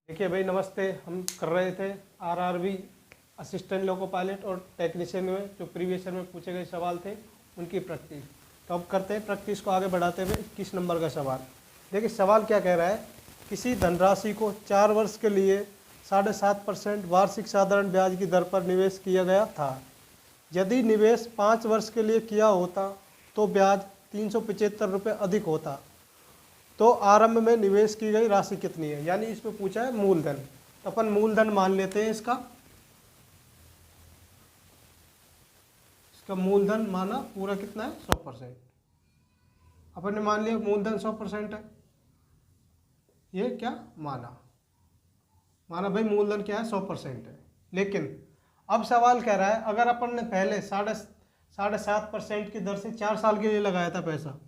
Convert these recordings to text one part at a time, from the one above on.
देखिए भाई, नमस्ते। हम कर रहे थे आरआरबी असिस्टेंट लोको पायलट और टेक्नीशियन में जो प्रीवियस ईयर में पूछे गए सवाल थे उनकी प्रैक्टिस। तो अब करते हैं प्रैक्टिस को आगे बढ़ाते हुए 21 नंबर का सवाल। देखिए सवाल क्या कह रहा है, किसी धनराशि को 4 वर्ष के लिए 7.5% वार्षिक साधारण ब्याज की दर पर निवेश किया गया था। यदि निवेश 5 वर्ष के लिए किया होता तो ब्याज 375 रुपये अधिक होता। तो आरंभ में निवेश की गई राशि कितनी है, यानी इसमें पूछा है मूलधन। तो अपन मूलधन मान लेते हैं इसका मूलधन माना पूरा कितना है 100%। अपन ने मान लिया मूलधन 100% है। ये क्या माना भाई मूलधन क्या है 100% है। लेकिन अब सवाल कह रहा है अगर अपन ने पहले 7.5% की दर से 4 साल के लिए लगाया था पैसा,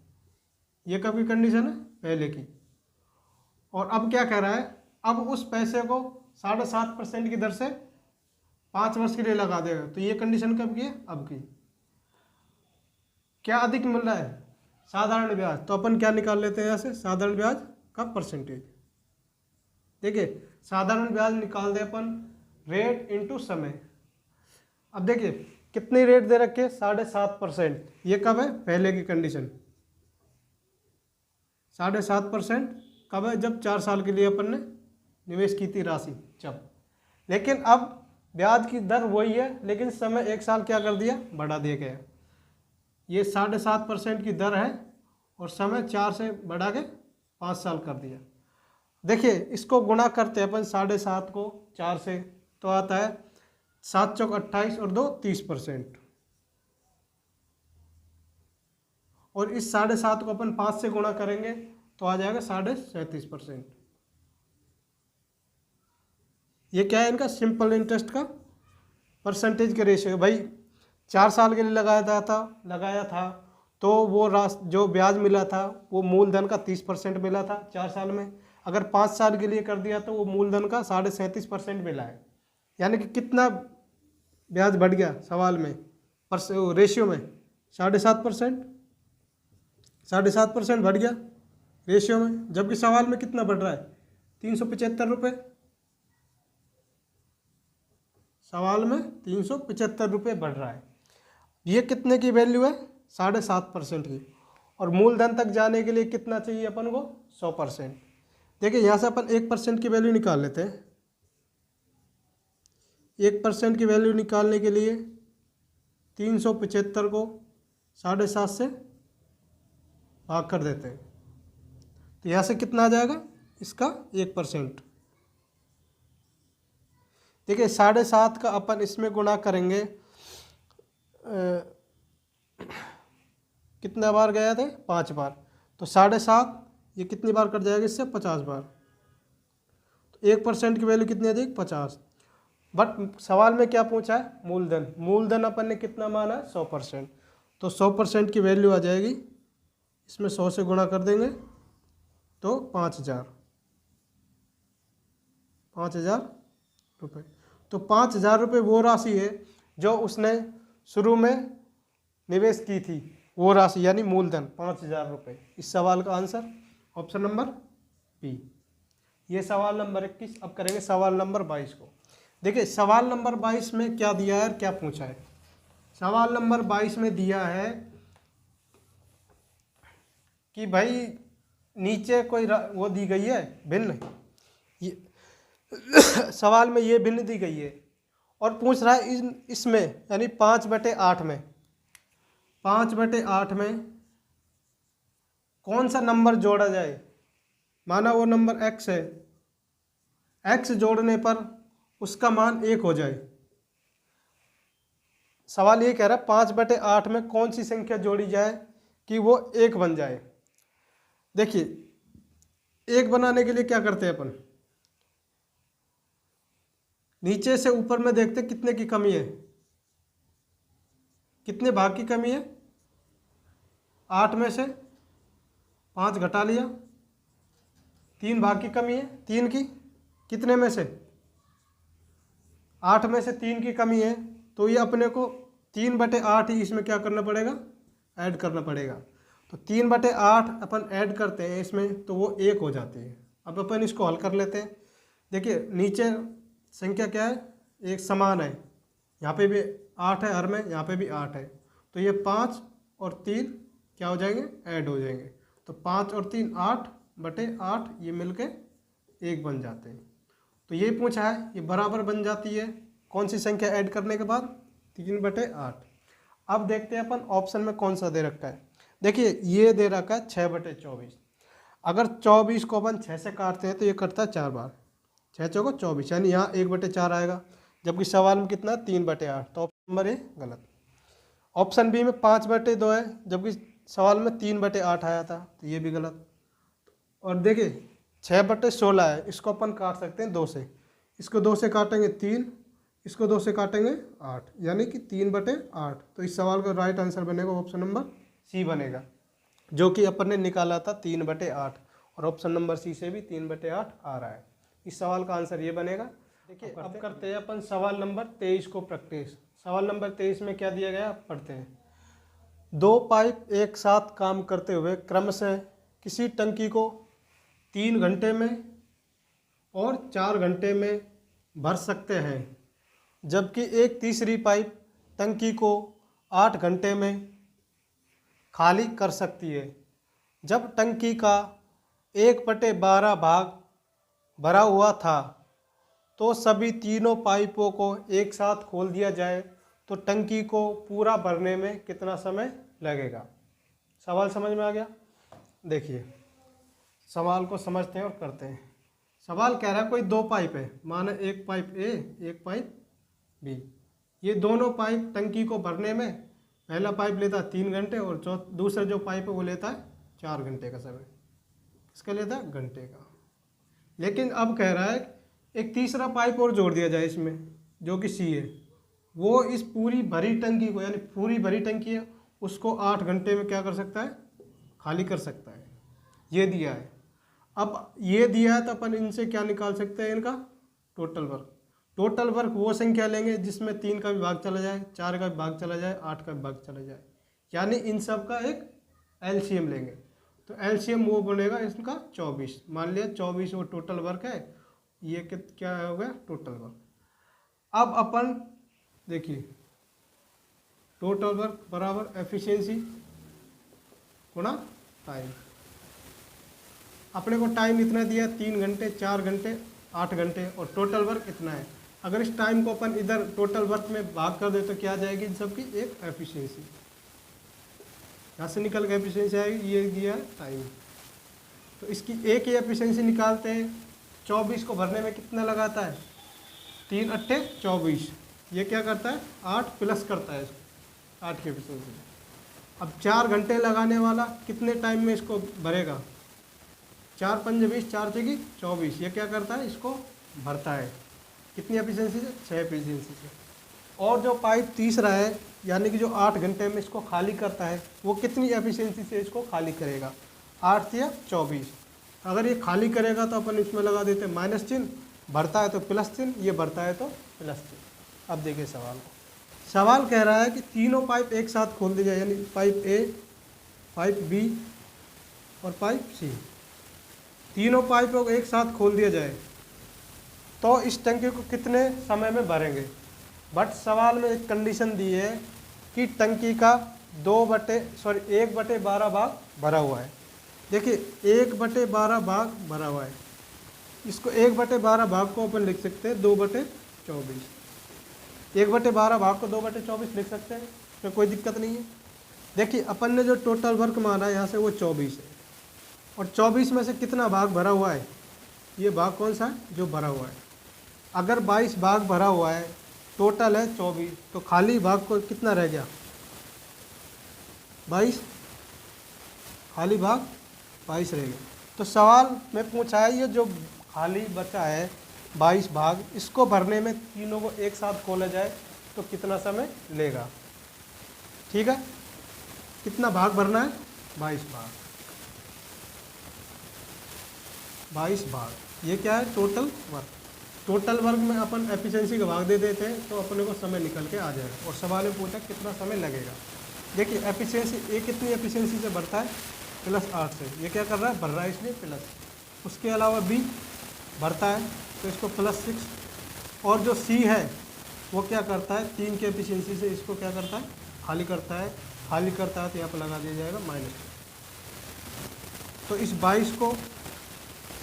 ये कब की कंडीशन है पहले की। और अब क्या कह रहा है, अब उस पैसे को 7.5% की दर से 5 वर्ष के लिए लगा देगा। तो ये कंडीशन कब की है, अब की। क्या अधिक मिल रहा है, साधारण ब्याज। तो अपन क्या निकाल लेते हैं यहाँ से, साधारण ब्याज का परसेंटेज। देखिए साधारण ब्याज निकाल दे अपन रेट इंटू समय। अब देखिए कितनी रेट दे रखे, 7.5%। ये कब है, पहले की कंडीशन। 7.5% कब है, जब 4 साल के लिए अपन ने निवेश की थी राशि जब। लेकिन अब ब्याज की दर वही है, लेकिन समय 1 साल क्या कर दिया, बढ़ा दिया गया। ये 7.5% की दर है और समय 4 से बढ़ा के 5 साल कर दिया। देखिए इसको गुणा करते हैं अपन 7.5 को 4 से, तो आता है 7 चौक 28 और 2 30%। और इस 7.5 को अपन 5 से गुणा करेंगे तो आ जाएगा 37.5%। ये क्या है, इनका सिंपल इंटरेस्ट का परसेंटेज के रेशियो। भाई 4 साल के लिए लगाया था तो वो जो ब्याज मिला था वो मूलधन का 30% मिला था 4 साल में। अगर 5 साल के लिए कर दिया तो वो मूलधन का 37.5% मिला है। यानी कि कितना ब्याज बढ़ गया सवाल में, रेशियो में 7.5%। 7.5% बढ़ गया रेशियो में, जबकि सवाल में कितना बढ़ रहा है, 375 रुपये। सवाल में 375 रुपये बढ़ रहा है। ये कितने की वैल्यू है, 7.5% की। और मूलधन तक जाने के लिए कितना चाहिए अपन को, 100%। देखिए यहाँ से अपन 1% की वैल्यू निकाल लेते हैं। 1% की वैल्यू निकालने के लिए 375 को 7.5 से भाग कर देते हैं। तो यहाँ से कितना आ जाएगा, इसका 1%। देखिए 7.5 का अपन इसमें गुणा करेंगे, कितना बार गया थे, 5 बार। तो 7.5 ये कितनी बार कट जाएगा इससे, 50 बार। तो 1% की वैल्यू कितनी अधिक, 50। बट सवाल में क्या पूछा है, मूलधन। मूलधन अपन ने कितना माना है, 100%। तो 100% की वैल्यू आ जाएगी, इसमें 100 से गुणा कर देंगे तो 5,000 रुपये। तो 5,000 रुपये वो राशि है जो उसने शुरू में निवेश की थी, वो राशि यानी मूलधन 5,000 रुपये। इस सवाल का आंसर ऑप्शन नंबर बी। ये सवाल नंबर 21। अब करेंगे सवाल नंबर 22 को। देखिए सवाल नंबर 22 में क्या दिया है, क्या पूछा है। सवाल नंबर 22 में दिया है कि भाई नीचे कोई वो दी गई है भिन्न, ये सवाल में ये भिन्न दी गई है और पूछ रहा है इसमें यानी 5/8 में 5/8 में कौन सा नंबर जोड़ा जाए। माना वो नंबर x है, x जोड़ने पर उसका मान 1 हो जाए। सवाल ये कह रहा है 5/8 में कौन सी संख्या जोड़ी जाए कि वो 1 बन जाए। देखिए 1 बनाने के लिए क्या करते हैं अपन, नीचे से ऊपर में देखते कितने की कमी है, कितने भाग की कमी है, 8 में से 5 घटा लिया, 3 भाग की कमी है, 3 की कितने में से, 8 में से 3 की कमी है। तो ये अपने को 3/8 ही इसमें क्या करना पड़ेगा, ऐड करना पड़ेगा। तो 3/8 अपन ऐड करते हैं इसमें तो वो 1 हो जाती है। अब अपन इसको हल कर लेते हैं। देखिए नीचे संख्या क्या है, एक समान है, यहाँ पे भी 8 है हर में, यहाँ पे भी 8 है, तो ये 5 और 3 क्या हो जाएंगे, ऐड हो जाएंगे। तो 5 और 3 8/8, ये मिलके 1 बन जाते हैं। तो ये पूछा है, ये बराबर बन जाती है कौन सी संख्या ऐड करने के बाद, 3/8। अब देखते हैं अपन ऑप्शन में कौन सा दे रखा है। देखिए ये दे रखा है 6/24। अगर 24 को अपन 6 से काटते हैं तो ये कटता है 4 बार, 6 चौको 24, यानी यहाँ 1/4 आएगा, जबकि सवाल में कितना 3/8, तो ऑप्शन नंबर ए गलत। ऑप्शन बी में 5/2 है, जबकि सवाल में 3/8 आया था, तो ये भी गलत। और देखिए 6/16 है, इसको अपन काट सकते हैं 2 से, इसको 2 से काटेंगे 3, इसको 2 से काटेंगे 8, यानी कि 3/8। तो इस सवाल का राइट आंसर बनेगा ऑप्शन नंबर सी बनेगा, जो कि अपन ने निकाला था 3/8, और ऑप्शन नंबर सी से भी 3/8 आ रहा है। इस सवाल का आंसर ये बनेगा। देखिए अब करते हैं अपन सवाल नंबर 23 को प्रैक्टिस। सवाल नंबर 23 में क्या दिया गया, पढ़ते हैं। 2 पाइप एक साथ काम करते हुए क्रमशः किसी टंकी को 3 घंटे में और 4 घंटे में भर सकते हैं, जबकि एक तीसरी पाइप टंकी को 8 घंटे में खाली कर सकती है। जब टंकी का 1/12 भाग भरा हुआ था तो सभी तीनों पाइपों को एक साथ खोल दिया जाए तो टंकी को पूरा भरने में कितना समय लगेगा। सवाल समझ में आ गया। देखिए सवाल को समझते हैं और करते हैं। सवाल कह रहा है कोई 2 पाइप है, माने एक पाइप ए एक पाइप बी। ये दोनों पाइप टंकी को भरने में, पहला पाइप लेता है 3 घंटे और दूसरा जो पाइप है वो लेता है 4 घंटे का समय। किसका लेता है, घंटे का। लेकिन अब कह रहा है एक तीसरा पाइप और जोड़ दिया जाए इसमें, जो कि सी है, वो इस पूरी भरी टंकी को, यानी पूरी भरी टंकी है उसको 8 घंटे में क्या कर सकता है, खाली कर सकता है। ये दिया है। अब ये दिया है तो अपन इनसे क्या निकाल सकते हैं, इनका टोटल वर्क। टोटल वर्क वो संख्या लेंगे जिसमें 3 का भी भाग चला जाए, 4 का भी भाग चला जाए, 8 का भी भाग चला जाए, यानी इन सब का एक एलसीएम लेंगे। तो एलसीएम वो बनेगा इसका 24। मान लिया 24 वो टोटल वर्क है, ये क्या हो गया, टोटल वर्क। अब अपन देखिए टोटल वर्क बराबर एफिशिएंसी गुणा टाइम। अपने को टाइम इतना दिया 3 घंटे, 4 घंटे, 8 घंटे, और टोटल वर्क इतना है। अगर इस टाइम को अपन इधर टोटल वर्क में भाग कर दे तो क्या आ जाएगी, इन सबकी एक एफिशिएंसी। यहाँ से निकल के एफिशिएंसी आएगी, ये दिया है टाइम, तो इसकी एक ही एफिशिएंसी निकालते हैं। 24 को भरने में कितना लगाता है, 3 अट्ठे 24, ये क्या करता है 8 प्लस करता है इसको, 8 की एफिशिएंसी। अब 4 घंटे लगाने वाला कितने टाइम में इसको भरेगा, 4 पंजे 20, 4 जगह 24, ये क्या करता है इसको भरता है। कितनी एफिशिएंसी से, 6 एफिशिएंसी से। और जो पाइप तीसरा है, यानी कि जो 8 घंटे में इसको खाली करता है, वो कितनी एफिशिएंसी से इसको खाली करेगा, 8 या 24। अगर ये खाली करेगा तो अपन इसमें लगा देते हैं माइनस चिन्ह, भरता है तो प्लस चिन्ह, ये भरता है तो प्लस चिन्ह। अब देखिए सवाल को। सवाल कह रहा है कि तीनों पाइप एक साथ खोल दिए जाए, यानी पाइप ए, पाइप बी और पाइप सी, तीनों पाइपों को एक साथ खोल दिया जाए तो इस टंकी को कितने समय में भरेंगे। बट सवाल में एक कंडीशन दी है कि टंकी का 1/12 भाग भरा हुआ है। देखिए 1/12 भाग भरा हुआ है, इसको 1/12 भाग को अपन लिख सकते हैं 2/24। 1/12 भाग को 2/24 लिख सकते हैं, इसमें कोई दिक्कत नहीं है। देखिए अपन ने जो टोटल वर्क माना है यहाँ से वो 24 है, और 24 में से कितना भाग भरा हुआ है, ये भाग कौन सा है जो भरा हुआ है। अगर 22 भाग भरा हुआ है, टोटल है 24, तो खाली भाग को कितना रह गया 22, खाली भाग 22 रह गया। तो सवाल में पूछा है ये जो खाली बचा है 22 भाग, इसको भरने में तीनों को एक साथ खोला जाए तो कितना समय लेगा। ठीक है, कितना भाग भरना है, 22 भाग। 22 भाग, ये क्या है टोटल वर्क। टोटल वर्क में अपन एफिशिएंसी का भाग दे देते हैं तो अपने को समय निकल के आ जाएगा। और सवाल में पूछा कितना समय लगेगा। देखिए एफिशिएंसी, ये कितनी एफिशिएंसी से बढ़ता है, +8 से। ये क्या कर रहा है, भर रहा है इसलिए प्लस। उसके अलावा बी भरता है तो इसको +6, और जो सी है वो क्या करता है, 3 की एफिशिएंसी से इसको क्या करता है, खाली करता है। खाली करता है तो यहाँ पर लगा दिया जाएगा -2। तो इस 22 को,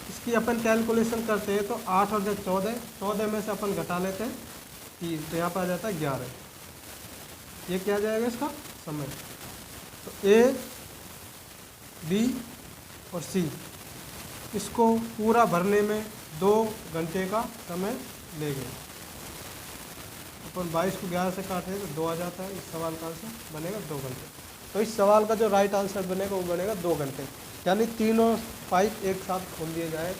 इसकी अपन कैलकुलेशन करते हैं तो 8 और 14, 14 में से अपन घटा लेते हैं 3, तो यहाँ पर आ जाता है 11। ये क्या आ जाएगा इसका समय। तो ए, बी और सी, इसको पूरा भरने में 2 घंटे का समय लेंगे। अपन 22 को 11 से काटें तो 2 आ जाता है। इस सवाल का आंसर बनेगा 2 घंटे। तो इस सवाल का जो राइट आंसर बनेगा वो बनेगा 2 घंटे। यानी तीनों पाइप एक साथ खोल दिए जाए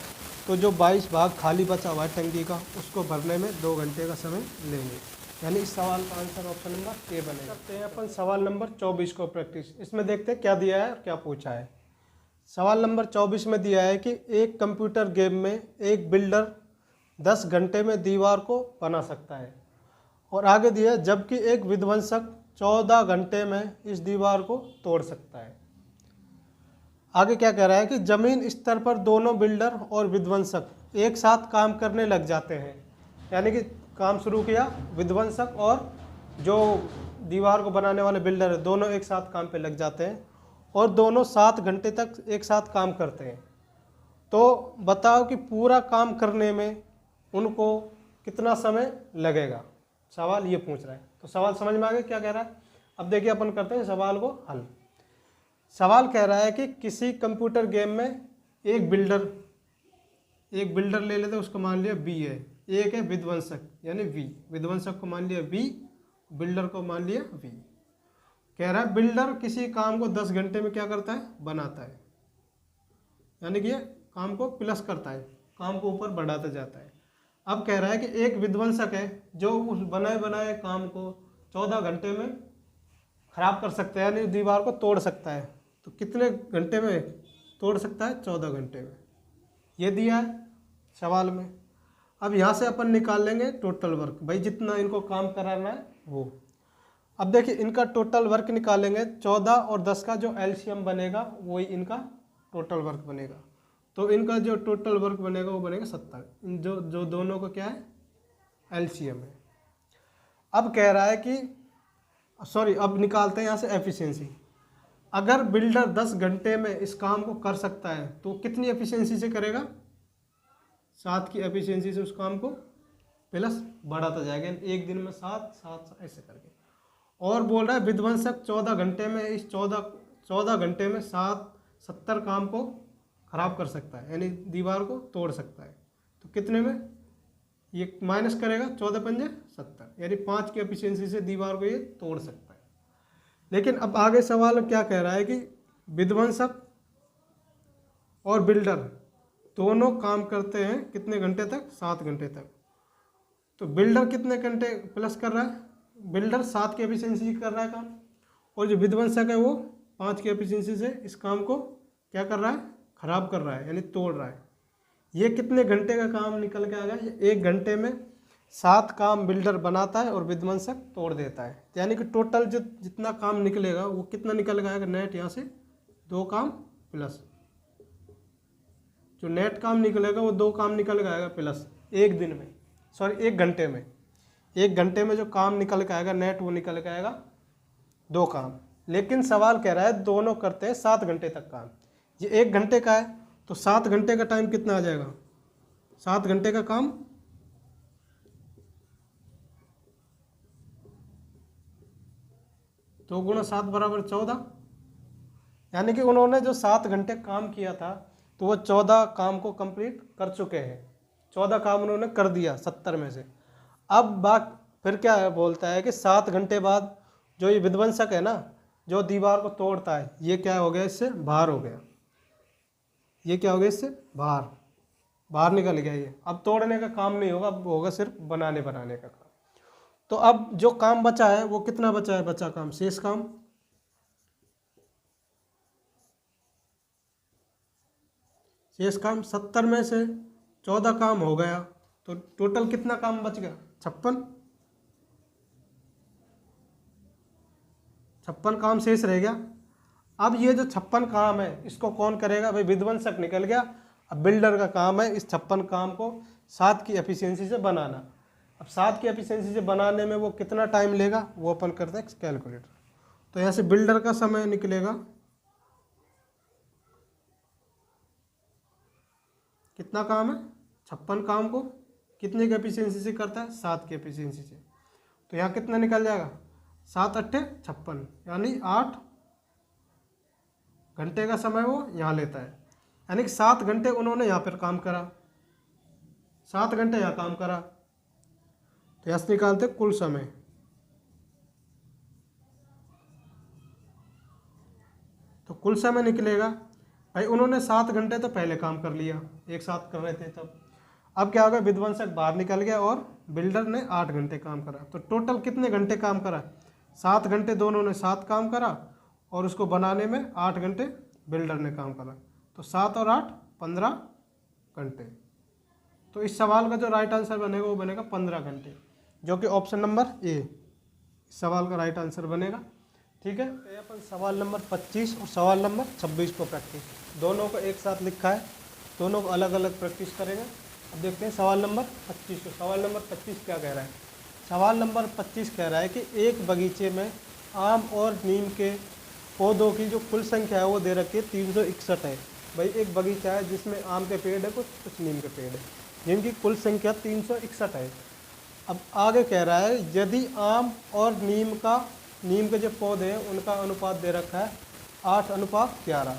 तो जो 22 भाग खाली बचा हुआ है टंकी का, उसको भरने में 2 घंटे का समय लेंगे। यानी इस सवाल का आंसर ऑप्शन नंबर ए बनेगा। करते हैं अपन सवाल नंबर 24 को प्रैक्टिस। इसमें देखते हैं क्या दिया है और क्या पूछा है। सवाल नंबर 24 में दिया है कि एक कंप्यूटर गेम में एक बिल्डर 10 घंटे में दीवार को बना सकता है, और आगे दिया है जबकि एक विध्वंसक 14 घंटे में इस दीवार को तोड़ सकता है। आगे क्या कह रहा है कि जमीन स्तर पर दोनों बिल्डर और विध्वंसक एक साथ काम करने लग जाते हैं। यानी कि काम शुरू किया विध्वंसक और जो दीवार को बनाने वाले बिल्डर है, दोनों एक साथ काम पे लग जाते हैं और दोनों 7 घंटे तक एक साथ काम करते हैं। तो बताओ कि पूरा काम करने में उनको कितना समय लगेगा। सवाल ये पूछ रहा है। तो सवाल समझ में आ गया क्या कह रहा है। अब देखिए अपन करते हैं सवाल को हल। सवाल कह रहा है कि किसी कंप्यूटर गेम में एक बिल्डर ले लेते हैं, उसको मान लिया बी है, एक है विध्वंसक यानी वी, विध्वंसक को मान लिया बी, बिल्डर को मान लिया वी। कह रहा है बिल्डर किसी काम को 10 घंटे में क्या करता है, बनाता है। यानी कि ये काम को प्लस करता है, काम को ऊपर बढ़ाता जाता है। अब कह रहा है कि एक विध्वंसक है जो उस बनाए काम को 14 घंटे में खराब कर सकता है, यानी दीवार को तोड़ सकता है। तो कितने घंटे में तोड़ सकता है, 14 घंटे में। ये दिया है सवाल में। अब यहाँ से अपन निकाल लेंगे टोटल वर्क, भाई जितना इनको काम कराना है वो। अब देखिए इनका टोटल वर्क निकालेंगे, 14 और 10 का जो एलसीएम बनेगा वही इनका टोटल वर्क बनेगा। तो इनका जो टोटल वर्क बनेगा वो बनेगा 70, जो दोनों को क्या है, एलसीएम है। अब कह रहा है कि अब निकालते हैं यहाँ से एफिशिएंसी। अगर बिल्डर 10 घंटे में इस काम को कर सकता है तो कितनी एफिशिएंसी से करेगा, 7 की एफिशिएंसी से उस काम को प्लस बढ़ाता जाएगा, एक दिन में 7 ऐसे करके। और बोल रहा है विध्वंसक 14 घंटे में इस 14 घंटे में 70 काम को खराब कर सकता है, यानी दीवार को तोड़ सकता है। तो कितने में ये माइनस करेगा, 14 पंजे 70, यानी 5 की एफिशिएंसी से दीवार को ये तोड़ सकता है। लेकिन अब आगे सवाल क्या कह रहा है कि विध्वंसक और बिल्डर दोनों काम करते हैं कितने घंटे तक, 7 घंटे तक। तो बिल्डर कितने घंटे प्लस कर रहा है, बिल्डर 7 की एफिशिएंसी कर रहा है काम, और जो विध्वंसक है वो 5 की एफिशिएंसी से इस काम को क्या कर रहा है, खराब कर रहा है, यानी तोड़ रहा है। ये कितने घंटे का काम निकल के आ गया, 1 घंटे में 7 काम बिल्डर बनाता है और विध्वंसक तोड़ देता है। यानी कि टोटल जो जितना काम निकलेगा वो कितना निकल गया नेट, यहाँ से 2 काम प्लस जो नेट काम निकलेगा वो 2 काम निकल गया प्लस एक दिन में, 1 घंटे में। 1 घंटे में जो काम निकल के आएगा नेट वो निकल के आएगा 2 काम। लेकिन सवाल कह रहा है दोनों करते हैं 7 घंटे तक काम। ये 1 घंटे का है तो 7 घंटे का टाइम कितना आ जाएगा, 7 घंटे का काम 2 गुणा 7 बराबर 14। यानी कि उन्होंने जो 7 घंटे काम किया था तो वो 14 काम को कंप्लीट कर चुके हैं। 14 काम उन्होंने कर दिया 70 में से। अब बात फिर क्या है, बोलता है कि 7 घंटे बाद जो ये विध्वंसक है ना, जो दीवार को तोड़ता है, ये क्या हो गया, इससे बाहर हो गया। ये क्या हो गया, इससे बाहर निकल गया ये। अब तोड़ने का काम नहीं होगा, अब होगा सिर्फ बनाने का काम। तो अब जो काम बचा है वो कितना बचा है, बचा काम शेष काम 70 में से 14 काम हो गया तो टोटल कितना काम बच गया, 56 काम शेष रह गया। अब ये जो 56 काम है इसको कौन करेगा, भाई विध्वंसक निकल गया। अब बिल्डर का काम है इस 56 काम को 7 की एफिशिएंसी से बनाना। अब 7 की एफिशिएंसी से बनाने में वो कितना टाइम लेगा वो अपन करते हैं कैलकुलेटर। तो यहाँ से बिल्डर का समय निकलेगा, कितना काम है 56 काम को कितने की एफिशिएंसी से करता है 7 की एफिशिएंसी से। तो यहाँ कितना निकल जाएगा 7 अट्ठे 56 यानी 8 घंटे का समय वो यहाँ लेता है। यानी कि 7 घंटे उन्होंने यहाँ पर काम करा, 7 घंटे यहाँ काम करा। तो यहाँ से निकालते कुल समय, तो कुल समय निकलेगा भाई उन्होंने 7 घंटे तो पहले काम कर लिया, एक साथ कर रहे थे तब। अब क्या होगा विध्वंसक बाहर निकल गया और बिल्डर ने 8 घंटे काम करा। तो टोटल कितने घंटे काम करा 7 घंटे दोनों ने 7 काम करा और उसको बनाने में 8 घंटे बिल्डर ने काम करा। तो 7 और 8 15 घंटे। तो इस सवाल का जो राइट आंसर बनेगा वो बनेगा 15 घंटे, जो कि ऑप्शन नंबर ए इस सवाल का राइट आंसर बनेगा। ठीक है, तो अपन सवाल नंबर 25 और सवाल नंबर 26 को प्रैक्टिस दोनों को एक साथ लिखा है, दोनों को अलग अलग प्रैक्टिस करेंगे। अब देखते हैं सवाल नंबर 25 को। सवाल नंबर 25 क्या कह रहा है? सवाल नंबर 25 कह रहा है कि एक बगीचे में आम और नीम के पौधों की जो कुल संख्या है वो दे रखी है 361 है। भाई एक बगीचा है जिसमें आम के पेड़ है, कुछ नीम के पेड़ है, जिनकी कुल संख्या 361 है। अब आगे कह रहा है यदि आम और नीम के जो पौधे हैं उनका अनुपात दे रखा है 8:11।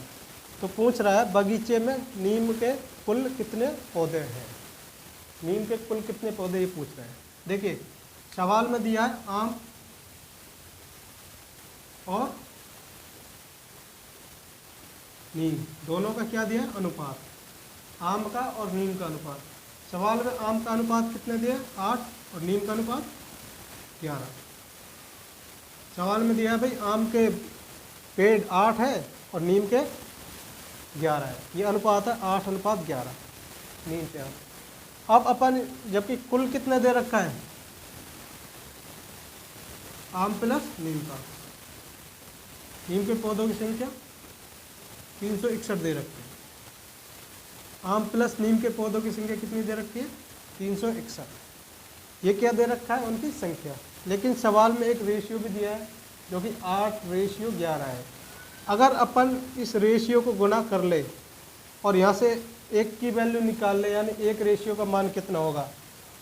तो पूछ रहा है बगीचे में नीम के कुल कितने पौधे हैं, नीम के कुल कितने पौधे ये पूछ रहे हैं। देखिए सवाल में दिया है आम और नीम दोनों का क्या दिया है अनुपात, आम का और नीम का अनुपात। सवाल में आम का अनुपात कितने दिया 8 और नीम का अनुपात 11। सवाल में दिया है भाई आम के पेड़ 8 है और नीम के 11 है, ये अनुपात है 8:11 नीम से आम। अब अपन जबकि कुल कितने दे रखा है आम प्लस नीम का, नीम के पौधों की संख्या 361 दे रखी है, आम प्लस नीम के पौधों की संख्या कितनी दे रखी है 361। ये क्या दे रखा है उनकी संख्या। लेकिन सवाल में एक रेशियो भी दिया है जो कि 8:11 है। अगर अपन इस रेशियो को गुना कर ले और यहाँ से एक की वैल्यू निकाल ले, यानी एक रेशियो का मान कितना होगा,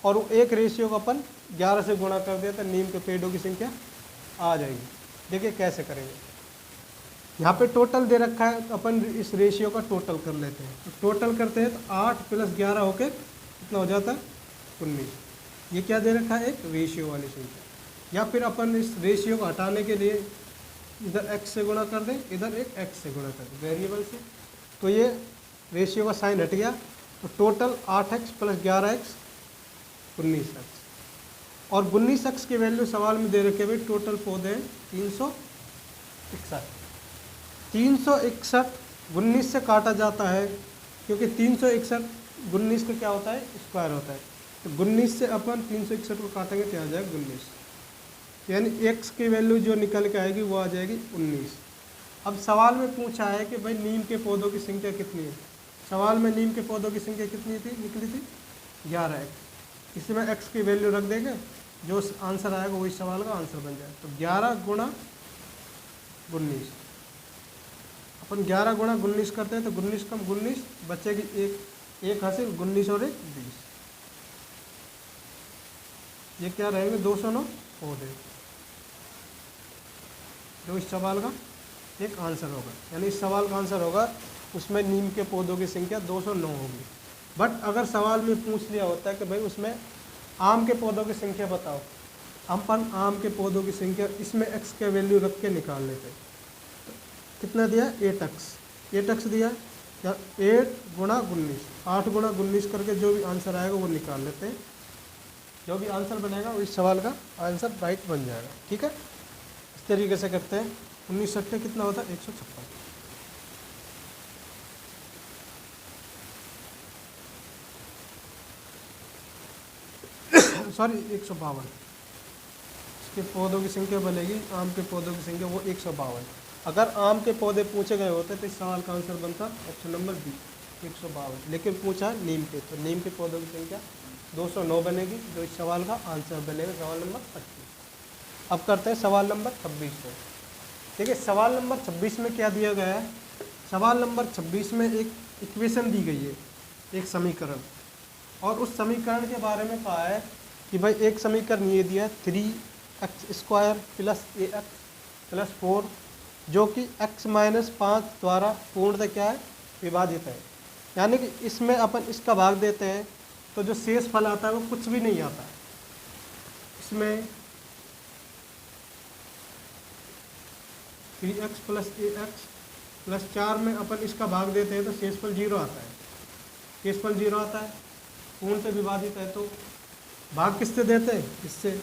और वो एक रेशियो को अपन 11 से गुणा कर दे तो नीम के पेड़ों की संख्या आ जाएगी। देखिए कैसे करेंगे। यहाँ पे टोटल दे रखा है तो अपन इस रेशियो का टोटल कर लेते हैं। तो टोटल करते हैं तो 8 + 11 होके कितना हो जाता है 19। ये क्या दे रखा है एक रेशियो वाली संख्या। या फिर अपन इस रेशियो को हटाने के लिए इधर x से गुणा कर दें, इधर एक x से गुणा कर दें वेरिएबल से, तो ये रेशियो का साइन हट गया। तो टोटल 8x + 11x 19x। और 19x की वैल्यू सवाल में दे रखे हुए टोटल पौधे हैं 361। 361 19 से काटा जाता है क्योंकि 361 19 का क्या होता है स्क्वायर होता है। तो 19 से अपन 361 को काटेंगे तो आ जाएगा 19, यानी x की वैल्यू जो निकल के आएगी वो आ जाएगी 19। अब सवाल में पूछा है कि भाई नीम के पौधों की संख्या कितनी है। सवाल में नीम के पौधों की संख्या कितनी थी निकली थी 11x। इसमें x की वैल्यू रख देंगे, जो आंसर आएगा वही सवाल का आंसर बन जाएगा। तो 11 × 19, अपन 11 × 19 करते हैं तो 19 कम 19 बचेगी एक हासिल 19 और 1 20। ये क्या रहेंगे 209 पौधे, जो इस सवाल का एक आंसर होगा। यानी इस सवाल का आंसर होगा उसमें नीम के पौधों की संख्या 209 होगी। बट अगर सवाल में पूछ लिया होता है कि भाई उसमें आम के पौधों की संख्या बताओ, अपन आम के पौधों की संख्या इसमें x के वैल्यू रख के निकाल लेते। तो कितना दिया 8x दिया, या 8 × 19 8 × 19 करके जो भी आंसर आएगा वो निकाल लेते हैं। जो भी आंसर बनेगा वो इस सवाल का आंसर राइट बन जाएगा। ठीक है, इस तरीके से करते हैं। 19 सट्टे कितना होता है 156। सॉरी 152। इसके पौधों की संख्या बनेगी आम के पौधों की संख्या वो 152। अगर आम के पौधे पूछे गए होते तो इस सवाल का आंसर बनता ऑप्शन नंबर बी 152, लेकिन पूछा है नीम के, तो नीम के पौधों की संख्या 209 बनेगी, जो इस सवाल का आंसर बनेगा सवाल नंबर 25। अब करते हैं सवाल नंबर 26 को। देखिए सवाल नंबर 26 में क्या दिया गया है। सवाल नंबर 26 में एक इक्वेशन दी गई है, एक समीकरण, और उस समीकरण के बारे में कहा है कि भाई एक समीकरण ये दिया है 3x² प्लस ax प्लस 4, जो कि x माइनस 5 द्वारा पूर्णतः क्या है, विभाजित है। यानी कि इसमें अपन इसका भाग देते हैं तो जो शेष फल आता है वो कुछ भी नहीं आता है। इसमें 3x प्लस ax प्लस 4 में अपन इसका भाग देते हैं तो शेषफल 0 आता है। शेषफल 0 आता है, पूर्ण से विभाजित है, तो भाग किससे देते हैं, इससे।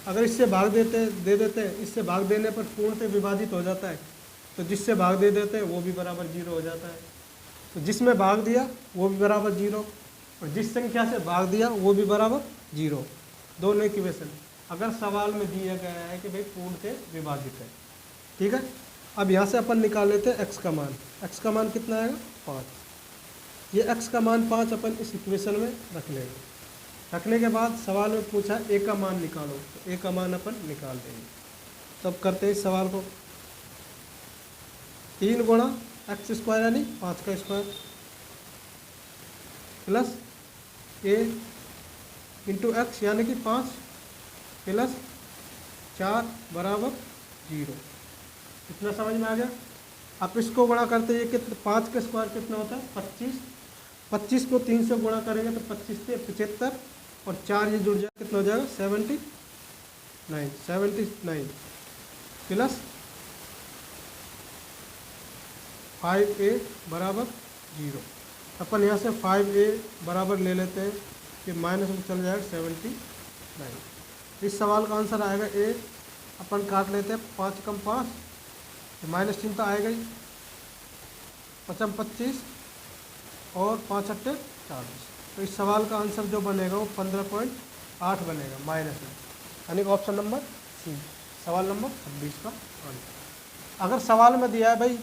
अगर इससे भाग दे देते हैं, इससे भाग देने पर पूर्ण से विभाजित हो जाता है, तो जिससे भाग दे देते हैं वो भी बराबर 0 हो जाता है। तो जिसमें भाग दिया वो भी बराबर 0, और जिस संख्या से भाग दिया वो भी बराबर 0। दोनों इक्वेशन अगर सवाल में दिया गया है कि भाई पूर्ण से विभाजित है, ठीक है। अब यहाँ से अपन निकाल लेते हैं x का मान। x का मान कितना आएगा, 5। ये x का मान 5 अपन इस इक्वेशन में रख लेंगे। रखने के बाद सवाल में पूछा a का मान निकालो, तो a का मान अपन निकाल देंगे। तब करते हैं इस सवाल को, 3 गुणा x² यानी 5 का square plus a into x यानी कि 5 प्लस 4 बराबर 0। इतना समझ में आ गया। अब इसको गुणा करते हैं, कितना 5 का स्क्वायर कितना होता है, 25। 25 को 3 से गुणा करेंगे तो 25 से 75, और 4 ये जुड़ जाए कितना हो जाएगा, 79 प्लस 5a बराबर 0। अपन यहाँ से 5a बराबर ले लेते हैं कि माइनस में चल जाएगा 79। इस सवाल का आंसर आएगा a। अपन काट लेते हैं, 5 कम 5, माइनस चिन्ह तो आएगा ही, 5 25 और 5 अट्ठे 40। तो इस सवाल का आंसर जो बनेगा वो 15.8 बनेगा माइनस में, यानी ऑप्शन नंबर सी, सवाल नंबर 26 का आंसर। अगर सवाल में दिया है भाई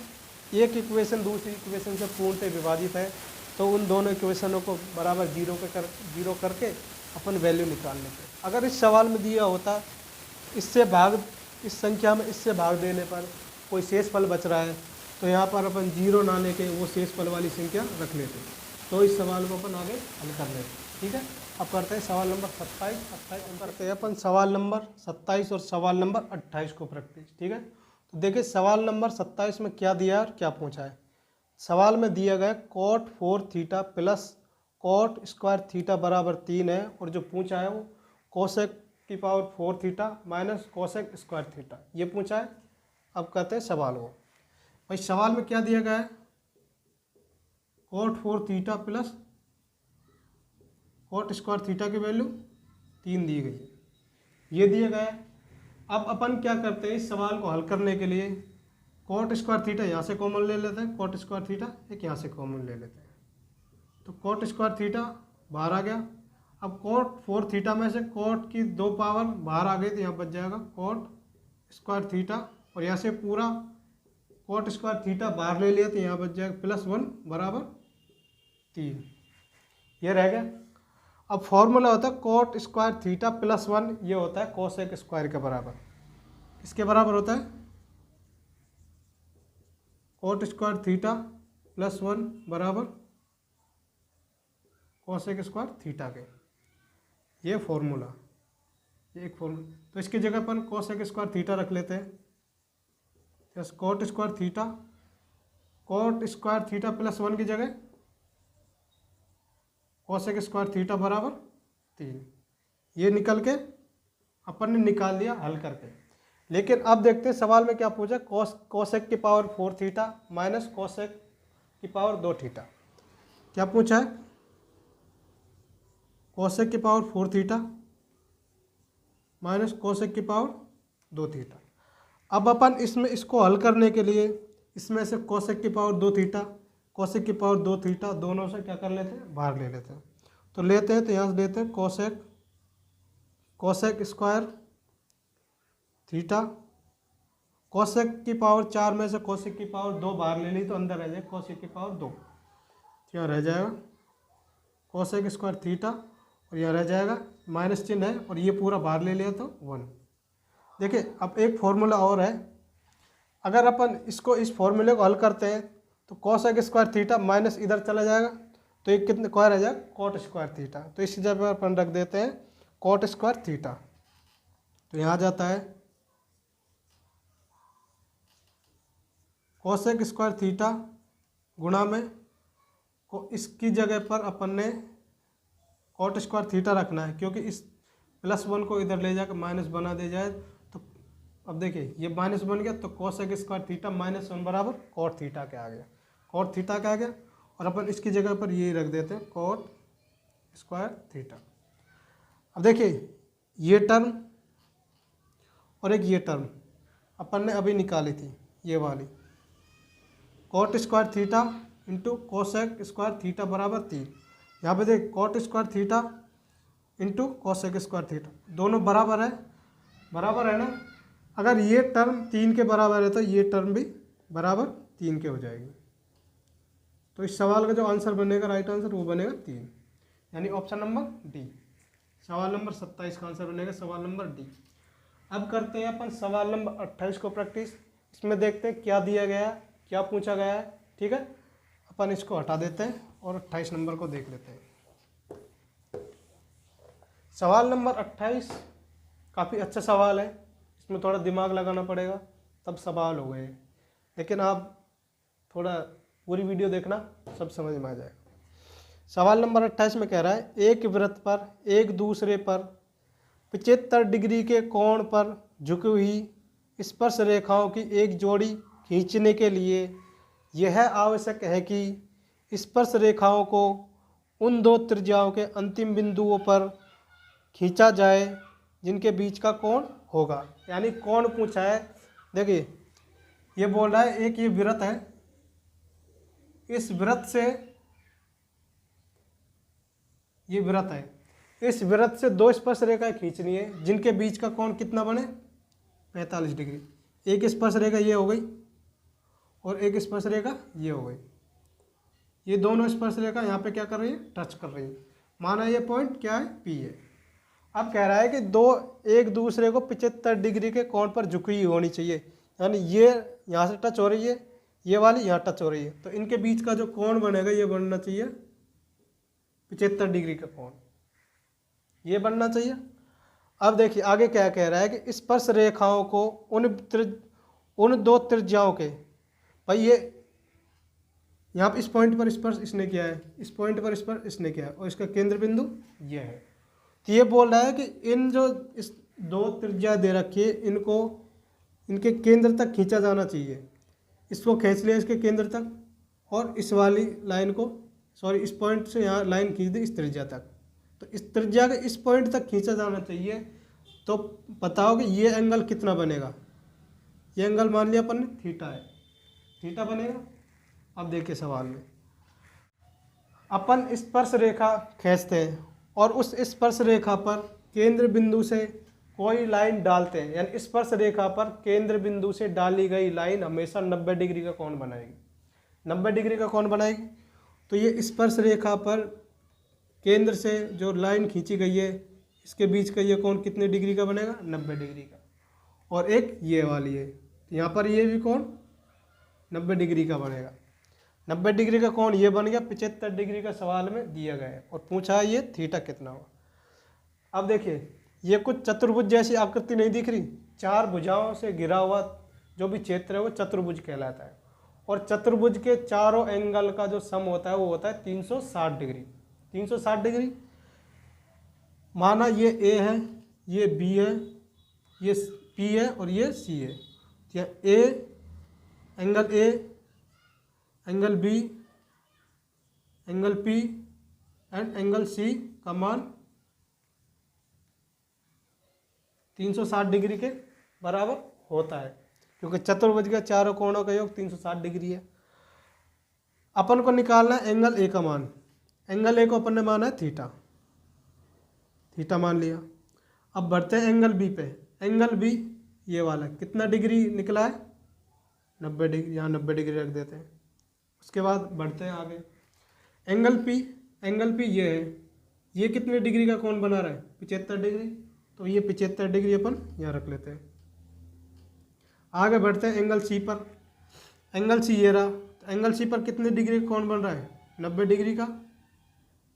एक इक्वेशन दूसरी इक्वेशन से पूर्ण से विभाजित है, तो उन दोनों इक्वेशनों को बराबर 0 करके अपन वैल्यू निकाल लेते हैं। अगर इस सवाल में दिया होता इससे भाग, इस संख्या में इससे भाग देने पर कोई शेष फल बच रहा है, तो यहाँ पर अपन 0 ना लेके वो शेष फल वाली संख्या रख लेते, तो इस सवाल को अपन आगे हल कर लेते, ठीक है। अब करते हैं सवाल नंबर 27 करते हैं अपन सवाल नंबर 27 और सवाल नंबर 28 को प्रैक्टिस, ठीक है। तो देखिए सवाल नंबर 27 में क्या दिया है और क्या पूछा है। सवाल में दिया गया cot 4 theta plus cot square theta बराबर 3 है, और जो पूछा है वो कोसेक की power 4 theta minus cosec square theta, ये पूछा है। अब कहते हैं सवाल को, भाई सवाल में क्या दिया गया है, cot 4 theta plus cot square theta की वैल्यू 3 दी गई है, ये दिया गया है। अब अपन क्या करते हैं, इस सवाल को हल करने के लिए cot स्क्वायर थीटा यहाँ से कॉमन ले लेते हैं, cot स्क्वायर थीटा एक यहाँ से कॉमन ले लेते हैं, तो cot स्क्वायर थीटा बाहर आ गया। अब cot 4 थीटा में से cot की 2 पावर बाहर आ गई, तो यहाँ बच जाएगा cot स्क्वायर थीटा, और यहाँ से पूरा cot स्क्वायर थीटा बाहर ले लिया, तो यहाँ बच जाएगा +1 बराबर 3, ये रह गया। अब फॉर्मूला होता है cot स्क्वायर थीटा +1, ये होता है कोसेक स्क्वायर के बराबर। किसके बराबर होता है, cot स्क्वायर थीटा +1 बराबर कोसेक स्क्वायर थीटा के, ये फॉर्मूला, ये एक फॉर्मूला। तो इसकी जगह पर कोसेक स्क्वायर थीटा रख लेते हैं, जैसे cot square theta, cot square theta +1 की जगह कोसेक स्क्वायर थीटा बराबर 3, ये निकल के अपन ने निकाल दिया हल करके। लेकिन अब देखते हैं सवाल में क्या पूछा, कोसेक की पावर 4 थीटा माइनस कोसेक की पावर 2 थीटा। क्या पूछा है, कोसेक की पावर 4 थीटा माइनस कोसेक की पावर 2 थीटा। अब अपन इसमें इसको हल करने के लिए इसमें से कोसेक की पावर 2 थीटा, कोसेक की पावर 2 थीटा दोनों से क्या कर लेते हैं, बाहर ले लेते हैं। तो लेते हैं, तो यहाँ से लेते हैं कोसेक स्क्वायर थीटा, कोसेक की पावर 4 में से कोसेक की पावर 2 बाहर ले ली, तो अंदर रह जाए कोसेक की पावर 2, यहाँ रह जाएगा कोसेक स्क्वायर थीटा और यहाँ रह जाएगा माइनस चिन्ह है और ये पूरा बाहर ले लिया तो 1। देखिए अब एक फॉर्मूला और है, अगर अपन इसको इस फॉर्मूले को हल करते हैं तो कोसेक स्क्वायर थीटा माइनस इधर चला जाएगा तो ये कितने स्क्वायर रह जाएगा कोट स्क्वायर थीटा। तो इसी जगह पर अपन रख देते हैं कोट स्क्वायर थीटा। तो यहाँ जाता है कोसेक स्क्वायर थीटा गुणा में को इसकी जगह पर अपन ने कोट स्क्वायर थीटा रखना है, क्योंकि इस +1 को इधर ले जाकर माइनस बना दे जाए तो अब देखिए ये माइनस बन गया तो कोसेक स्क्वायर थीटा -1 बराबर कोट थीटा के आ गया, कोट थीटा के आ गया। और अपन इसकी जगह पर ये रख देते हैं कोट स्क्वायर थीटा। अब देखिए ये टर्म और एक ये टर्म अपन ने अभी निकाली थी, ये वाली coat square theta into cosec square theta बराबर 3। यहाँ पे देख coat square theta into cosec square theta दोनों बराबर है ना। अगर ये टर्म 3 के बराबर है तो ये टर्म भी बराबर 3 के हो जाएगी। तो इस सवाल का जो आंसर बनेगा राइट आंसर वो बनेगा 3, यानी ऑप्शन नंबर डी। सवाल नंबर 27 का आंसर बनेगा सवाल नंबर डी। अब करते हैं अपन सवाल नंबर 28 को प्रैक्टिस। इसमें देखते हैं क्या दिया गया है, क्या पूछा गया है। ठीक है, अपन इसको हटा देते हैं और 28 नंबर को देख लेते हैं। सवाल नंबर 28 काफ़ी अच्छा सवाल है, इसमें थोड़ा दिमाग लगाना पड़ेगा तब सवाल हो गए, लेकिन आप थोड़ा पूरी वीडियो देखना सब समझ में आ जाएगा। सवाल नंबर 28 में कह रहा है एक वृत्त पर एक दूसरे पर 75 डिग्री के कोण पर झुकी हुई स्पर्श रेखाओं की एक जोड़ी खींचने के लिए यह आवश्यक है कि स्पर्श रेखाओं को उन दो त्रिज्याओं के अंतिम बिंदुओं पर खींचा जाए जिनके बीच का कोण होगा। यानी कोण पूछा है। देखिए ये बोल रहा है एक ये वृत्त है, इस वृत्त से ये वृत्त है, इस वृत्त से दो स्पर्श रेखाएं खींचनी है जिनके बीच का कोण कितना बने 45 डिग्री। एक स्पर्श रेखा ये हो गई और एक स्पर्श रेखा ये हो गई। ये दोनों स्पर्श रेखा यहाँ पे क्या कर रही है टच कर रही है। माना ये पॉइंट क्या है पी है। अब कह रहा है कि दो एक दूसरे को 75 डिग्री के कोण पर झुकी हुई होनी चाहिए, यानी ये यहाँ से टच हो रही है, ये वाली यहाँ टच हो रही है, तो इनके बीच का जो कोण बनेगा ये बनना चाहिए 75 डिग्री का कोण, ये बनना चाहिए। अब देखिए आगे क्या कह रहा है कि स्पर्श रेखाओं को उन दो त्रिज्याओं के, भाई ये यहाँ पर इस पॉइंट पर स्पर्श इसने किया है, इस पॉइंट पर स्पर्श इसने किया है और इसका केंद्र बिंदु ये है। तो ये बोल रहा है कि इन जो इस दो त्रिज्या दे रखी है इनको इनके केंद्र तक खींचा जाना चाहिए। इसको खींच लिया इसके केंद्र तक और इस वाली लाइन को सॉरी इस पॉइंट से यहाँ लाइन खींच दी इस त्रिज्या तक, तो इस त्रिज्या के इस पॉइंट तक खींचा जाना चाहिए। तो बताओ कि ये एंगल कितना बनेगा। ये एंगल मान लिया अपन ने थीटा है, थीटा बनेगा। अब देखिए सवाल में अपन स्पर्श रेखा खींचते हैं और उस स्पर्श रेखा पर केंद्र बिंदु से कोई लाइन डालते हैं, यानी स्पर्श रेखा पर केंद्र बिंदु से डाली गई लाइन हमेशा 90 डिग्री का कोण बनाएगी, 90 डिग्री का कोण बनाएगी। तो ये स्पर्श रेखा पर केंद्र से जो लाइन खींची गई है इसके बीच का ये कोण कितने डिग्री का बनेगा 90 डिग्री का। और एक ये वाली है, यहाँ पर ये भी कोण 90 डिग्री का बनेगा। 90 डिग्री का कोण ये बन गया, 75 डिग्री का सवाल में दिया गया है और पूछा है ये थीटा कितना होगा। अब देखिए ये कुछ चतुर्भुज जैसी आकृति नहीं दिख रही, चार भुजाओं से घिरा हुआ जो भी क्षेत्र है वो चतुर्भुज कहलाता है। और चतुर्भुज के चारों एंगल का जो सम होता है वो होता है 360 डिग्री। 360 डिग्री माना ये ए है, ये बी है, ये पी है और ये सी है। क्या A angle A, angle B, angle P and angle C का मान 360 डिग्री के बराबर होता है, क्योंकि चतुर्भुज के चारों कोणों का योग 360 डिग्री है। अपन को निकालना है एंगल ए का मान। एंगल ए को अपन ने माना है थीटा, थीटा मान लिया। अब बढ़ते हैं एंगल बी पे। एंगल बी ये वाला कितना डिग्री निकला है 90 डिग्री, यहाँ 90 डिग्री रख देते हैं। उसके बाद बढ़ते हैं आगे। एंगल पी ये है, ये कितने डिग्री का कोण बना रहा है? 75 डिग्री। तो ये 75 डिग्री अपन यहाँ रख लेते हैं। आगे बढ़ते हैं एंगल सी पर। एंगल सी ये रहा, तो एंगल सी पर कितने डिग्री का कोण बन रहा है? 90 डिग्री का,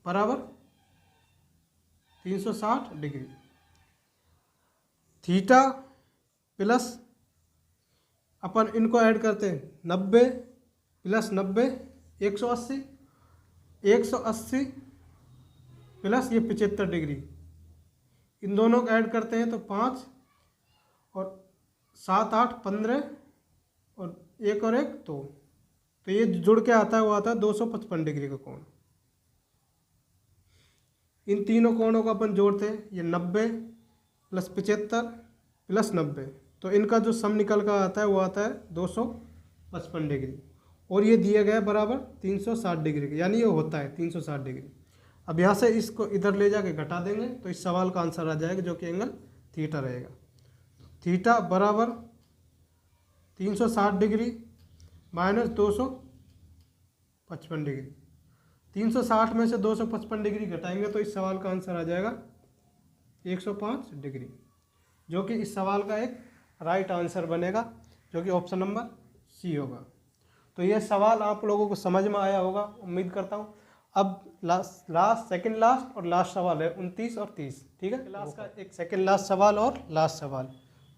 बराबर 360 डिग्री। थीटा प्लस, अपन इनको ऐड करते हैं, 90 प्लस 90 180, 180 प्लस ये 75 डिग्री, इन दोनों को ऐड करते हैं तो 5 और 7 8 15 और एक और एक तो ये जुड़ के आता है, वो आता है 255 डिग्री का कोण। इन तीनों कोणों को अपन जोड़ते हैं, ये 90 प्लस 75 प्लस 90, तो इनका जो सम निकल कर आता है वो आता है 255 डिग्री। और ये दिया गया बराबर 360 डिग्री का, यानी ये होता है 360 डिग्री। अब यहाँ से इसको इधर ले जाके घटा देंगे तो इस सवाल का आंसर आ जाएगा, जो कि एंगल थीटा रहेगा। थीटा बराबर 360 डिग्री माइनस 255 डिग्री। 360 में से 255 डिग्री घटाएंगे तो इस सवाल का आंसर आ जाएगा 105 डिग्री, जो कि इस सवाल का एक राइट आंसर बनेगा, जो कि ऑप्शन नंबर सी होगा। तो ये सवाल आप लोगों को समझ में आया होगा, उम्मीद करता हूँ। अब सेकंड लास्ट और लास्ट सवाल है 29 और 30, ठीक है। क्लास का एक सेकंड लास्ट सवाल और लास्ट सवाल,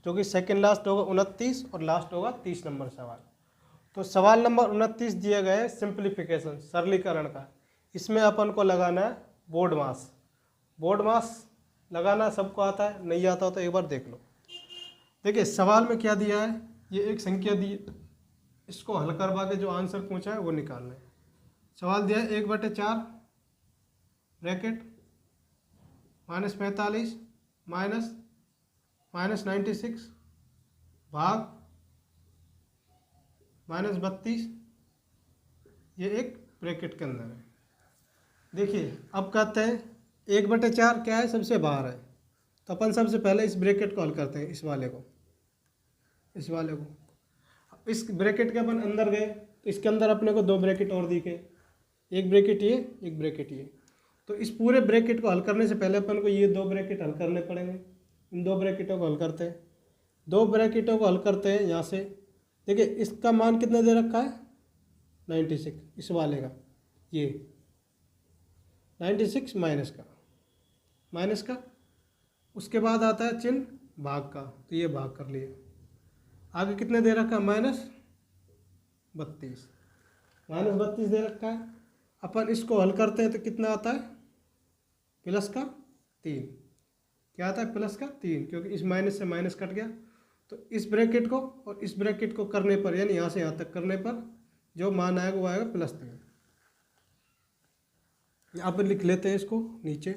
जो कि सेकंड लास्ट होगा 29 और लास्ट होगा 30 नंबर सवाल। तो सवाल नंबर 29 दिया गया है सिंप्लीफिकेशन, सरलीकरण का। इसमें अपन को लगाना है बोर्ड मास। बोर्ड मास लगाना सबको आता है, नहीं आता हो तो एक बार देख लो। देखिए सवाल में क्या दिया है, ये एक संख्या दी, इसको हल करवा के जो आंसर पूछा है वो निकालना है। सवाल दिया है 1/4 ब्रैकेट -45 -96 भाग -32, ये एक ब्रैकेट के अंदर है। देखिए अब कहते हैं 1/4 क्या है, सबसे बाहर है, तो अपन सबसे पहले इस ब्रैकेट को हल करते हैं, इस वाले को। इस ब्रैकेट के अपन अंदर गए तो इसके अंदर अपने को 2 ब्रैकेट और दिखे, एक ब्रैकेट ये, एक ब्रैकेट ये। तो इस पूरे ब्रैकेट को हल करने से पहले अपन को ये 2 ब्रैकेट हल करने पड़ेंगे। इन 2 ब्रैकेटों को हल करते हैं, 2 ब्रैकेटों को हल करते हैं। यहाँ से देखिए इसका मान कितना दे रखा है, 96, इस वाले का ये 96 माइनस का, उसके बाद आता है चिन्ह भाग का, तो ये भाग कर लिए। आगे कितने दे रखा है, -32 दे रखा है। अपन इसको हल करते हैं तो कितना आता है, +3। क्या आता है, +3, क्योंकि इस माइनस से माइनस कट गया। तो इस ब्रैकेट को और इस ब्रैकेट को करने पर, यानी यहाँ से यहाँ तक करने पर जो मान आएगा वो आएगा +3। यहाँ पर लिख लेते हैं इसको नीचे,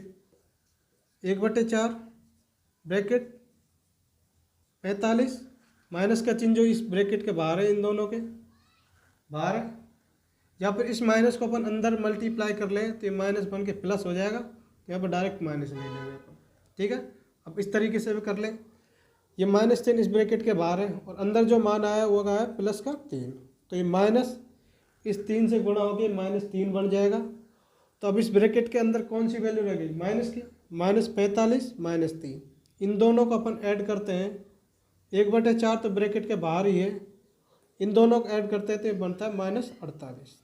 1/4 ब्रैकेट 45, माइनस का चिन्ह जो इस ब्रैकेट के बाहर है, इन दोनों के बाहर है, या फिर इस माइनस को अपन अंदर मल्टीप्लाई कर लें तो ये माइनस बन के प्लस हो जाएगा। यहाँ पर डायरेक्ट माइनस ले लेंगे अपन, ठीक है। अब इस तरीके से भी कर लें, ये -3 इस ब्रैकेट के बाहर है और अंदर जो मान आया वो क्या है, +3। तो ये माइनस इस 3 से गुणा होकर -3 बन जाएगा। तो अब इस ब्रैकेट के अंदर कौन सी वैल्यू रहेगी, माइनस की, -45 -3, इन दोनों को अपन ऐड करते हैं। 1/4 तो ब्रैकेट के बाहर ही है, इन दोनों को ऐड करते हैं तो ये बनता है -48।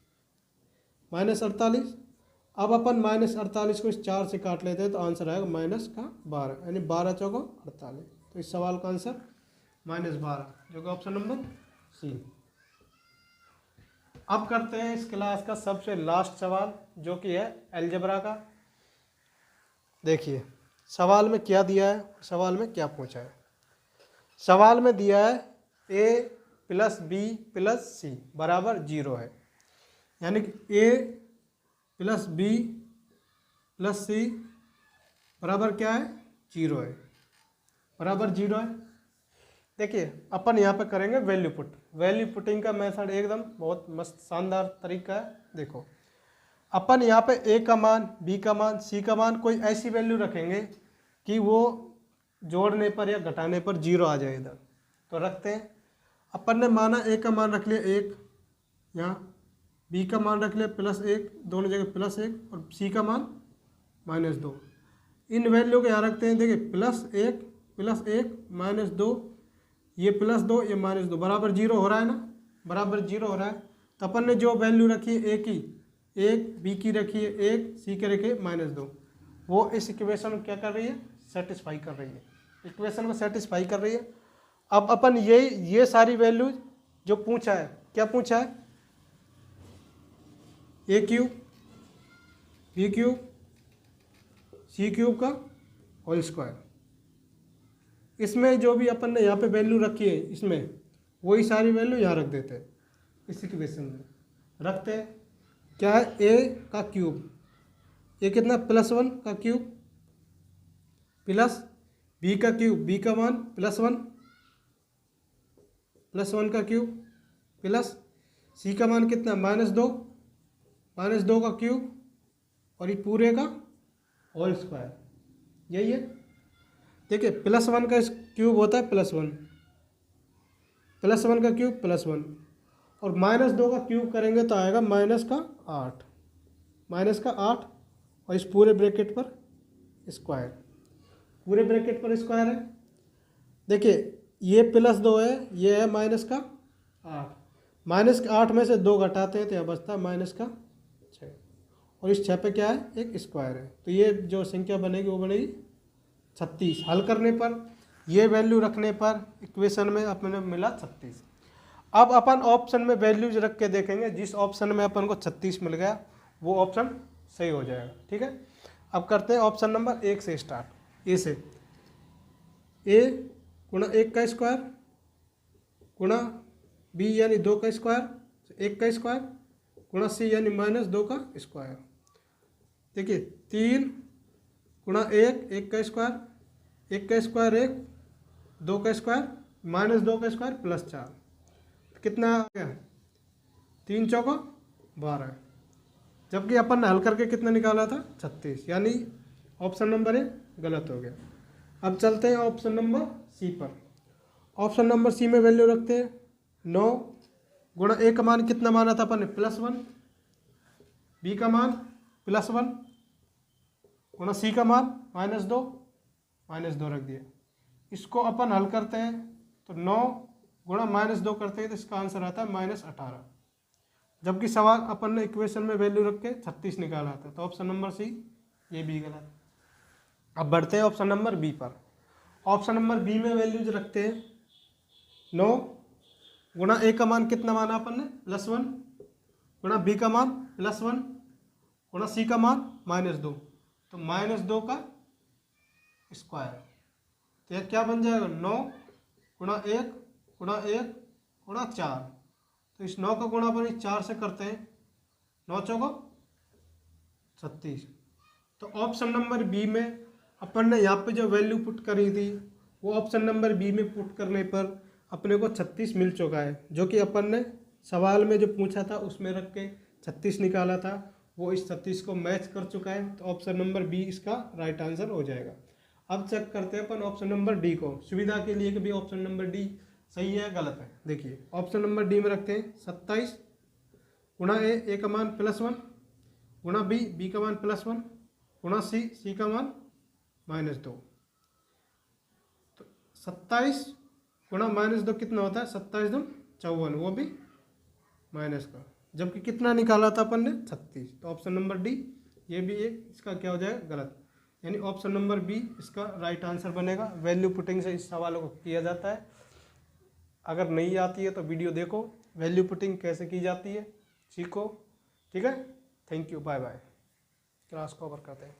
अब अपन -48 को इस 4 से काट लेते हैं तो आंसर आएगा -12, यानी 12 चौको 48। तो इस सवाल का आंसर -12, जो कि ऑप्शन नंबर सी। अब करते हैं इस क्लास का सबसे लास्ट सवाल, जो कि है अलजेब्रा का। देखिए सवाल में क्या दिया है, सवाल में क्या पूछा है। सवाल में दिया है a + b + c बराबर 0 है, यानी कि a + b + c बराबर क्या है, 0 है, बराबर 0 है। देखिए अपन यहाँ पे करेंगे वैल्यू पुटिंग का मेथड, एकदम बहुत मस्त शानदार तरीका है। देखो अपन यहाँ पे a का मान, b का मान, c का मान कोई ऐसी वैल्यू रखेंगे कि वो जोड़ने पर या घटाने पर 0 आ जाए इधर। तो रखते हैं, अपन ने माना a का मान रख लिया 1 यहाँ, बी का मान रख लिया +1, दोनों जगह +1 और सी का मान -2। इन वैल्यू को यहाँ रखते हैं। देखिए +1 -2, ये +2 ये -2 बराबर 0 हो रहा है ना, बराबर 0 हो रहा है। तो अपन ने जो वैल्यू रखी है ए की 1, बी की रखी है 1, सी के रखी है -2, वो इस इक्वेशन को क्या कर रही है, सेटिस्फाई कर रही है, इक्वेशन को सेटिस्फाई कर रही है। अब अपन ये सारी वैल्यूज जो पूछा है, क्या पूछा है, a³ b³ c³ का होल स्क्वायर, इसमें जो भी अपन ने यहाँ पे वैल्यू रखी है इसमें वही सारी वैल्यू यहाँ रख देते हैं, इस इक्वेशन में रखते हैं। क्या है, a का क्यूब, ये कितना +1 का क्यूब प्लस b का क्यूब, b का मान +1 का क्यूब प्लस c का मान कितना -2 का क्यूब और ये पूरे का होल स्क्वायर, यही है। देखिए +1 का क्यूब होता है +1 का क्यूब +1 और -2 का क्यूब करेंगे तो आएगा -8 और इस पूरे ब्रैकेट पर स्क्वायर, पूरे ब्रैकेट पर स्क्वायर है। देखिए ये +2 है, ये है -8, -8 में से 2 घटाते हैं तो यह बचता है -6 और इस 6 पे क्या है, एक स्क्वायर है। तो ये जो संख्या बनेगी वो बनेगी 36। हल करने पर ये वैल्यू रखने पर इक्वेशन में अपने मिला 36। अब अपन ऑप्शन में वैल्यूज रख के देखेंगे, जिस ऑप्शन में अपन को 36 मिल गया वो ऑप्शन सही हो जाएगा। ठीक है, अब करते हैं ऑप्शन नंबर 1 से स्टार्ट। ए से a गुणा 1 का स्क्वायर गुणा b यानी 2 का स्क्वायर 1 का स्क्वायर गुणा c यानी -2 का स्क्वायर। देखिए 3 गुणा 1 का स्क्वायर 1 का स्क्वायर 1, 2 का स्क्वायर -2 का स्क्वायर +4, कितना आ गया, 3 चौका 12, जबकि अपन ने हल करके कितना निकाला था 36, यानी ऑप्शन नंबर 1 गलत हो गया। अब चलते हैं ऑप्शन नंबर सी पर। ऑप्शन नंबर सी में वैल्यू रखते हैं 9 गुणा a का मान कितना माना था अपन ने +1, b का मान +1 गुणा c का मान -2 रख दिया। इसको अपन हल करते हैं तो 9 गुणा -2 करते हैं तो इसका आंसर आता है -18, जबकि सवाल अपन ने इक्वेशन में वैल्यू रख के 36 निकाला था। तो ऑप्शन नंबर सी ये भी गलत। अब बढ़ते हैं ऑप्शन नंबर बी पर। ऑप्शन नंबर बी में वैल्यूज रखते हैं 9 गुणा a का मान कितना माना अपन ने +1 गुणा b का मान +1 गुणा c का मान -2, तो -2 का स्क्वायर, तो यह क्या बन जाएगा 9 गुणा 1 गुणा 4, तो इस 9 का गुणा अपन 4 से करते हैं, 9 चौको 36। तो ऑप्शन नंबर बी में अपन ने यहाँ पे जो वैल्यू पुट करी थी वो ऑप्शन नंबर बी में पुट करने पर अपने को 36 मिल चुका है, जो कि अपन ने सवाल में जो पूछा था उसमें रख के 36 निकाला था, वो इस 36 को मैच कर चुका है। तो ऑप्शन नंबर बी इसका राइट आंसर हो जाएगा। अब चेक करते हैं अपन ऑप्शन नंबर डी को, सुविधा के लिए कि भी ऑप्शन नंबर डी सही है गलत है। देखिए ऑप्शन नंबर डी में रखते हैं 27 गुणा a का मान +1 गुणा b का मान +1 गुणा c का मान -2, तो 27 गुणा -2 कितना होता है, 27 दूनी 54, वो भी माइनस का, जबकि कितना निकाला था अपन ने 36। तो ऑप्शन नंबर डी ये भी एक इसका क्या हो जाएगा गलत, यानी ऑप्शन नंबर बी इसका राइट आंसर बनेगा। वैल्यू पुटिंग से इस सवालों को किया जाता है। अगर नहीं आती है तो वीडियो देखो, वैल्यू पुटिंग कैसे की जाती है सीखो। ठीक है, thank you, bye bye. Class को ओवर करते हैं।